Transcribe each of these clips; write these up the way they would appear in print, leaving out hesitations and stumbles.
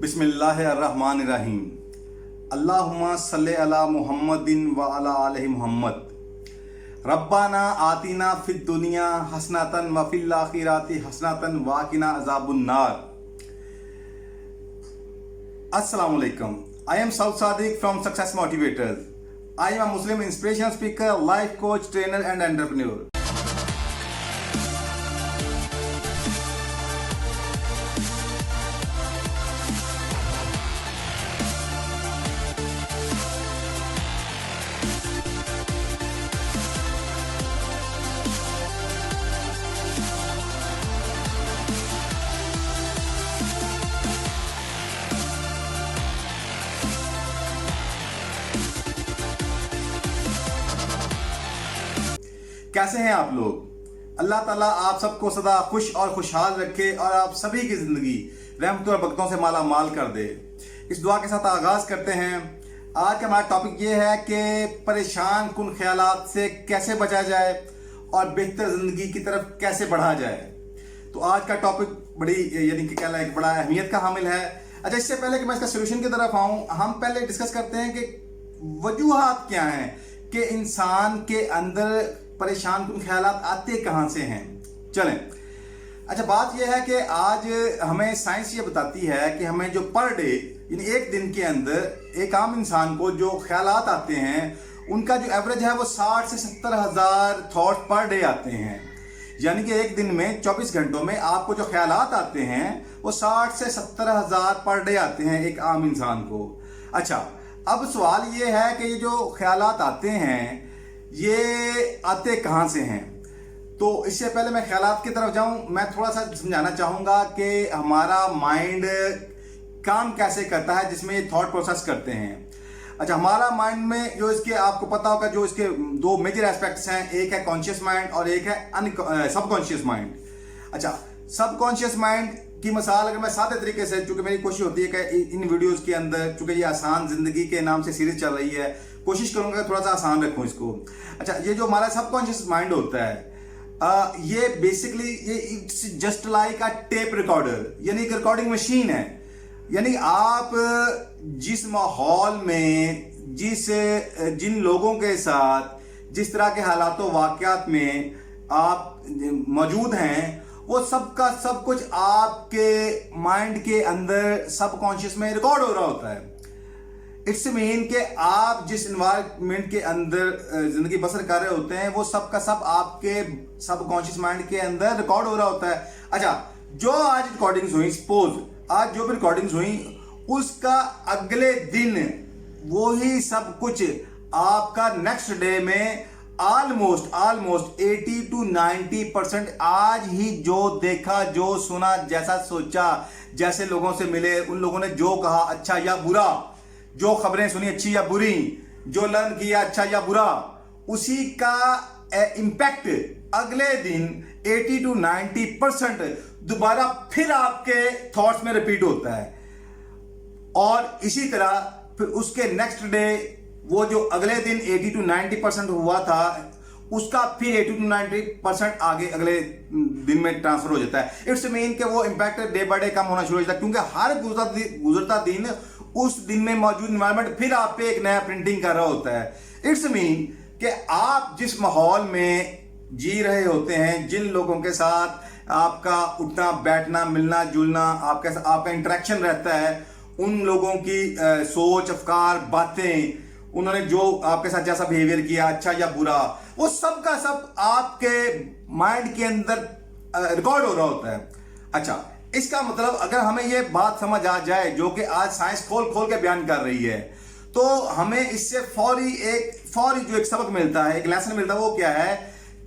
बिस्मिल्लाहिर्रहमानिर्रहीम। अल्लाहुम्मा सल्ले अला मुहम्मदिन व अला आलि मुहम्मद। रब्बाना आतिना फिद दुनिया हसनतन व फिल आखिराति हसनतन व क़िना अज़ाबुन नार। अस्सलामु अलैकुम। I am Saud Sadiq from Success Motivators. I am a Muslim inspirational speaker, life coach, trainer and entrepreneur. कैसे हैं आप लोग? अल्लाह ताला आप सबको सदा खुश और खुशहाल रखे और आप सभी की ज़िंदगी रहमतों और बरकतों से माला माल कर दे। इस दुआ के साथ आगाज़ करते हैं। आज का हमारा टॉपिक ये है कि परेशान कुन ख्यालात से कैसे बचा जाए और बेहतर ज़िंदगी की तरफ कैसे बढ़ा जाए। तो आज का टॉपिक बड़ी यानी कि कहना एक बड़ा अहमियत का हामिल है। अच्छा, इससे पहले कि मैं इसका सोल्यूशन की तरफ आऊँ, हम पहले डिस्कस करते हैं कि वजूहात क्या हैं कि इंसान के अंदर परेशान कुन ख्यालात आते कहाँ से हैं। चलें, अच्छा बात यह है कि आज हमें साइंस ये बताती है कि हमें जो पर डे यानी एक दिन के अंदर एक आम इंसान को जो ख्यालात आते हैं उनका जो एवरेज है वो 60 से 70 हज़ार थॉट पर डे आते हैं। यानी कि एक दिन में 24 घंटों में आपको जो ख्यालात आते हैं वो 60 से 70 हज़ार पर डे आते हैं एक आम इंसान को। अच्छा, अब सवाल ये है कि ये जो ख्यालात आते हैं ये आते कहाँ से हैं। तो इससे पहले मैं ख्यालात की तरफ जाऊं, मैं थोड़ा सा समझाना चाहूँगा कि हमारा माइंड काम कैसे करता है जिसमें ये थॉट प्रोसेस करते हैं। अच्छा, हमारा माइंड में जो इसके आपको पता होगा जो इसके दो मेजर एस्पेक्ट्स हैं, एक है कॉन्शियस माइंड और एक है सबकॉन्शियस माइंड। अच्छा, सबकॉन्शियस माइंड की मिसाल अगर मैं सादे तरीके से, चूंकि मेरी कोशिश होती है कि इन वीडियोस के अंदर, चूंकि ये आसान जिंदगी के नाम से सीरीज चल रही है, कोशिश करूंगा थोड़ा सा आसान रखूं इसको। अच्छा, ये जो हमारा सबकॉन्शियस माइंड होता है ये बेसिकली ये it's just like a tape recorder, यानी एक रिकॉर्डिंग मशीन है। यानी आप जिस माहौल में जिन लोगों के साथ जिस तरह के हालातों वाकयात में आप मौजूद हैं वो सब का सब कुछ आपके माइंड के अंदर सबकॉन्शियस में रिकॉर्ड हो रहा होता है। इट्स मीन कि आप जिस इन्वायरमेंट के अंदर जिंदगी बसर कर रहे होते हैं वो सब का सब आपके सबकॉन्शियस माइंड के अंदर रिकॉर्ड हो रहा होता है। अच्छा, जो आज रिकॉर्डिंग्स हुई, सपोज आज जो भी रिकॉर्डिंग्स हुई उसका अगले दिन वही सब कुछ आपका नेक्स्ट डे में ऑलमोस्ट 80 to 90% आज ही जो देखा, जो सुना, जैसा सोचा, जैसे लोगों से मिले, उन लोगों ने जो कहा अच्छा या बुरा, जो खबरें सुनी अच्छी या बुरी, जो लर्न किया अच्छा या बुरा, उसी का इम्पैक्ट अगले दिन 80 to 90% दोबारा फिर आपके थॉट्स में रिपीट होता है। और इसी तरह फिर उसके नेक्स्ट डे वो जो अगले दिन 80 to 90% हुआ था उसका फिर 80 to 90% आगे अगले दिन में ट्रांसफर हो जाता है। इट्स मीन कि वो इम्पैक्ट डे बाय डे कम होना शुरू हो जाता है, क्योंकि हर गुजरता दिन उस दिन में मौजूद एनवायरनमेंट फिर आप पे एक नया प्रिंटिंग कर रहा होता है। इट्स मीन कि आप जिस माहौल में जी रहे होते हैं, जिन लोगों के साथ आपका उठना बैठना मिलना जुलना आपका इंटरेक्शन रहता है, उन लोगों की सोच अफकार बातें, उन्होंने जो आपके साथ जैसा बिहेवियर किया अच्छा या बुरा, वो सब का सब आपके माइंड के अंदर रिकॉर्ड हो रहा होता है। अच्छा, इसका मतलब अगर हमें ये बात समझ आ जाए जो कि आज साइंस खोल के बयान कर रही है, तो हमें इससे फौरी जो एक सबक मिलता है, एक लेसन मिलता है, वो क्या है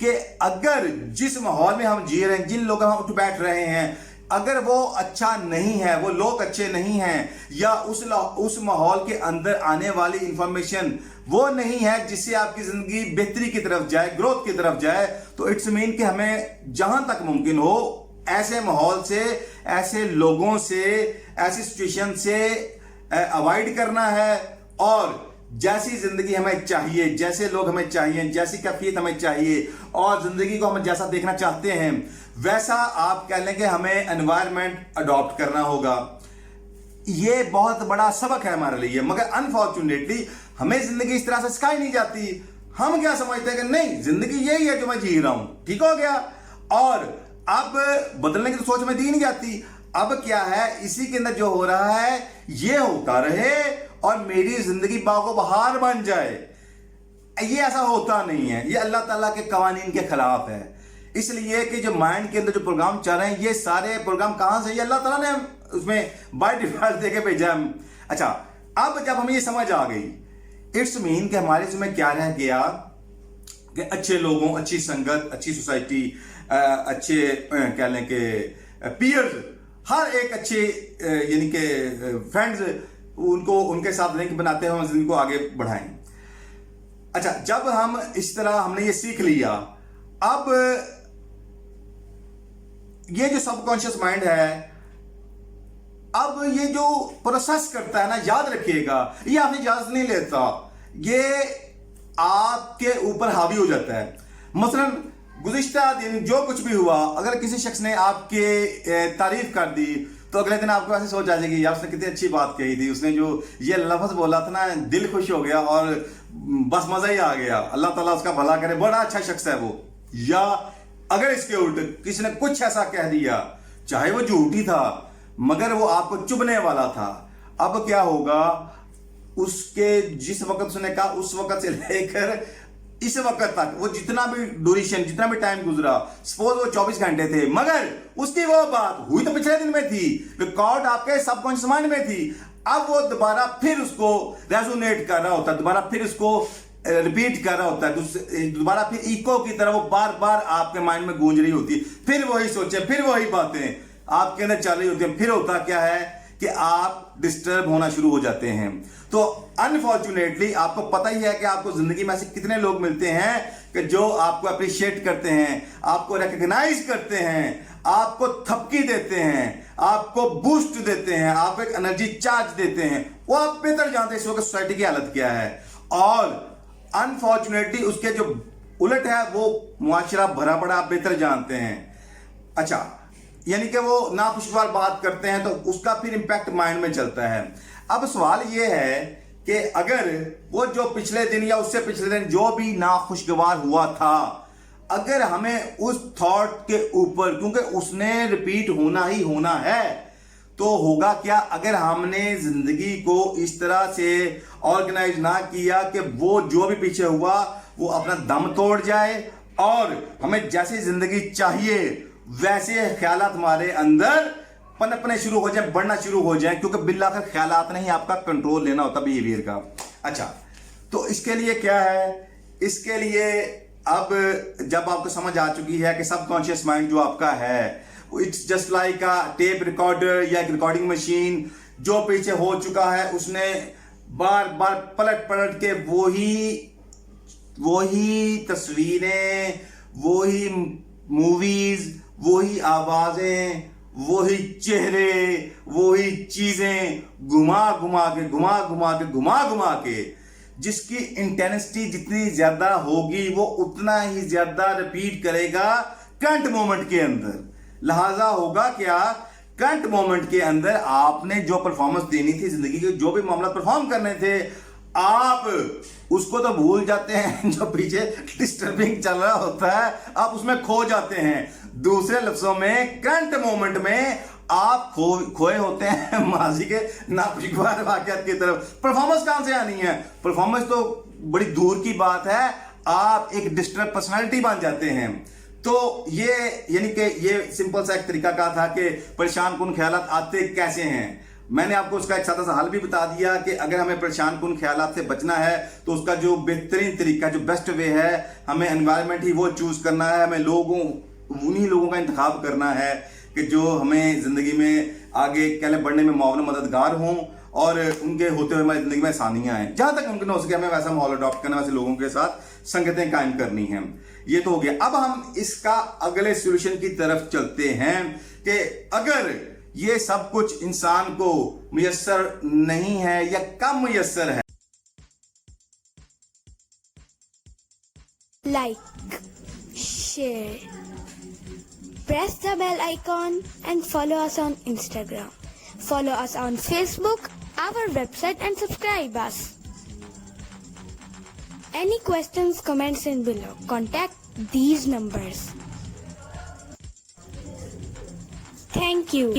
कि अगर जिस माहौल में हम जी रहे हैं, जिन लोगों हम उठ बैठ रहे हैं, अगर वो अच्छा नहीं है, वो लोग अच्छे नहीं हैं, या उस माहौल के अंदर आने वाली इंफॉर्मेशन वो नहीं है जिससे आपकी जिंदगी बेहतरी की तरफ जाए, ग्रोथ की तरफ जाए, तो इट्स मीन कि हमें जहां तक मुमकिन हो ऐसे माहौल से, ऐसे लोगों से, ऐसी सिचुएशन से अवॉइड करना है। और जैसी जिंदगी हमें चाहिए, जैसे लोग हमें चाहिए, जैसी कैफियत हमें चाहिए और जिंदगी को हम जैसा देखना चाहते हैं, वैसा आप कह लें कि हमें एनवायरनमेंट अडॉप्ट करना होगा। ये बहुत बड़ा सबक है हमारे लिए, मगर अनफॉर्चुनेटली हमें जिंदगी इस तरह से सिखाई नहीं जाती। हम क्या समझते हैं कि नहीं, जिंदगी यही है जो मैं जी रहा हूं, ठीक हो गया, और अब बदलने की तो सोच में दी नहीं जाती। अब क्या है, इसी के अंदर जो हो रहा है ये होता रहे और मेरी जिंदगी बागो बहार बन जाए, ये ऐसा होता नहीं है। ये अल्लाह ताला के कवानीन के खिलाफ है। इसलिए कि जो माइंड के अंदर जो प्रोग्राम चल रहे हैं, ये सारे प्रोग्राम कहां से, ये अल्लाह ताला ने उसमें बाय डिफॉल्ट देके भेजा है। अच्छा, अब जब हमें ये समझ आ गई, इट्स मीन कि हमारे इसमें क्या रह गया कि अच्छे लोगों, अच्छी संगत, अच्छी सोसाइटी, अच्छे कह लें कि पीयर्स, हर एक अच्छे यानी कि फ्रेंड्स, उनको उनके साथ लिंक बनाते हैं, हम जिंदगी को आगे बढ़ाएं। अच्छा, जब हम इस तरह हमने ये सीख लिया, अब ये जो सबकॉन्शियस माइंड है, अब ये जो प्रोसेस करता है ना, याद रखिएगा, ये आपने इजाजत नहीं लेता, ये आपके ऊपर हावी हो जाता है। मसलन गुज़िश्ता दिन जो कुछ भी हुआ, अगर किसी शख्स ने आपके तारीफ कर दी तो अगले दिन आपको ऐसे सोच आ जाएगी, यार उसने कितनी अच्छी बात कही थी, उसने जो ये लफ्ज़ बोला था ना, दिल खुश हो गया और बस मजा ही आ गया, अल्लाह ताला उसका भला करे, बड़ा अच्छा शख्स है वो। या अगर इसके उल्ट किसी ने कुछ ऐसा कह दिया, चाहे वो झूठी था मगर वो आपको चुभने वाला था, अब क्या होगा, उसके जिस वक्त उसने कहा उस वक्त से लेकर इस वक्त तक वो जितना भी ड्यूरेशन, जितना भी टाइम गुजरा, सपोज वो 24 घंटे थे, मगर उसकी वो बात हुई तो पिछले दिन में थी, रिकॉर्ड आपके सबकॉन्शियस माइंड में थी। अब वो दोबारा फिर उसको रेजोनेट कर रहा होता है, दोबारा फिर उसको रिपीट कर रहा होता है, दोबारा फिर इको की तरह वो बार बार आपके माइंड में गूंज रही होती है, फिर वही सोचे, फिर वही बातें आपके अंदर चल रही होती है। फिर होता क्या है कि आप डिस्टर्ब होना शुरू हो जाते हैं। तो अनफॉर्चुनेटली आपको पता ही है कि आपको जिंदगी में ऐसे कितने लोग मिलते हैं कि जो आपको अप्रिशिएट करते हैं, आपको रिकॉग्नाइज करते हैं, आपको थपकी देते हैं, आपको बूस्ट देते हैं, आपको एक एनर्जी चार्ज देते हैं। वो आप बेहतर जानते हैं इस वक्त सोसाइटी की हालत क्या है, और अनफॉर्चुनेटली उसके जो उलट है वो मुआशरा भरा पड़ा आप बेहतर जानते हैं। अच्छा, यानी कि वो नाखुशगवार बात करते हैं तो उसका फिर इंपैक्ट माइंड में चलता है। अब सवाल ये है कि अगर वो जो पिछले दिन या उससे पिछले दिन जो भी नाखुशगवार हुआ था, अगर हमें उस थॉट के ऊपर, क्योंकि उसने रिपीट होना ही होना है, तो होगा क्या, अगर हमने जिंदगी को इस तरह से ऑर्गेनाइज ना किया कि वो जो भी पीछे हुआ वो अपना दम तोड़ जाए और हमें जैसी जिंदगी चाहिए वैसे ख्यालात हमारे अंदर पनपने शुरू हो जाए, बढ़ना शुरू हो जाए, क्योंकि बिल्लाखिर ख्यालात नहीं आपका कंट्रोल लेना होता बिहेवियर का। अच्छा, तो इसके लिए क्या है, इसके लिए अब जब आपको समझ आ चुकी है कि सबकॉन्शियस माइंड जो आपका है, it's just like a tape recorder या रिकॉर्डिंग मशीन, जो पीछे हो चुका है उसने बार बार पलट पलट के वही तस्वीरें, वही मूवीज, वही आवाजें, वही चेहरे, वही चीजें घुमा घुमा के जिसकी इंटेंसिटी जितनी ज्यादा होगी वो उतना ही ज्यादा रिपीट करेगा करंट मोमेंट के अंदर। लिहाजा होगा क्या, करंट मोमेंट के अंदर आपने जो परफॉर्मेंस देनी थी, जिंदगी के जो भी मामला परफॉर्म करने थे, आप उसको तो भूल जाते हैं, जो पीछे डिस्टर्बिंग चल रहा होता है आप उसमें खो जाते हैं। दूसरे लफ्जों में करंट मोमेंट में आप खोए होते हैं माजी के नाखुशगवार वाकयात की तरफ। परफॉर्मेंस कहां से आनी है, परफॉर्मेंस तो बड़ी दूर की बात है, आप एक डिस्टर्ब पर्सनालिटी बन जाते हैं। तो ये यानी कि ये सिंपल सा एक तरीका का था कि परेशान कुन ख्यालात आते कैसे हैं। मैंने आपको उसका एक सादा सा हल भी बता दिया कि अगर हमें परेशान कुन ख्यालात से बचना है तो उसका जो बेहतरीन तरीका, जो बेस्ट वे है, हमें एनवायरनमेंट ही वो चूज करना है, हमें उन्हीं लोगों का इंतखाब करना है कि जो हमें जिंदगी में आगे कहले बढ़ने में मुआवन मददगार हों और उनके होते हुए हमारी जिंदगी में आसानियां आएँ। जहां तक मुमकिन हो सके हमें वैसा माहौल अडॉप्ट करना, वैसे लोगों के साथ संगतें कायम करनी है। ये तो हो गया। अब हम इसका अगले सॉल्यूशन की तरफ चलते हैं कि अगर ये सब कुछ इंसान को मुयस्सर नहीं है या कम मुयस्सर है, like, share, press the bell icon and follow us on Instagram. Follow us on Facebook, our website, and subscribe us. Any questions, comments in below. Contact these numbers. Thank you.